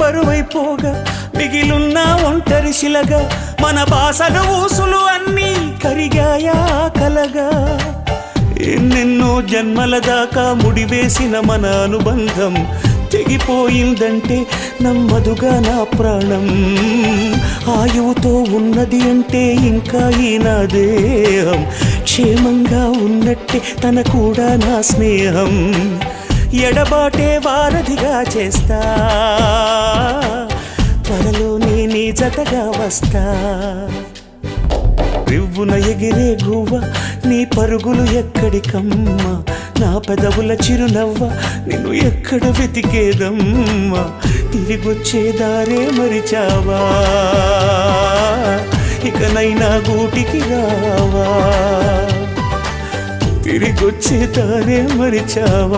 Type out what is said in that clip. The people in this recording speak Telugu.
బరువైపోగా మిగిలున్న ఒంటరి శిలగా మన బాసగ ఊసులు అన్నీ కరిగాయా కలగా ఎన్నెన్నో జన్మల దాకా ముడివేసిన మన అనుబంధం తెగిపోయిందంటే నమ్మదుగా నా ప్రాణం ఆయువుతో ఉన్నది అంటే ఇంకా ఈ నా దేహం క్షేమంగా ఉన్నట్టే తన కూడా నా స్నేహం ఎడబాటే వారధిగా చేస్తా త్వరలోనే నీ జతగా వస్తా రివ్వున ఎగిరే గువ్వ నీ పరుగులు ఎక్కడికమ్మా నా పెదవుల చిరునవ్వ నిన్ను ఎక్కడ వెతికేదమ్మా తిరిగొచ్చే దారే మరిచావా ఇకనైనా గూటికి రావా తిరిగొచ్చే దారే మరిచావా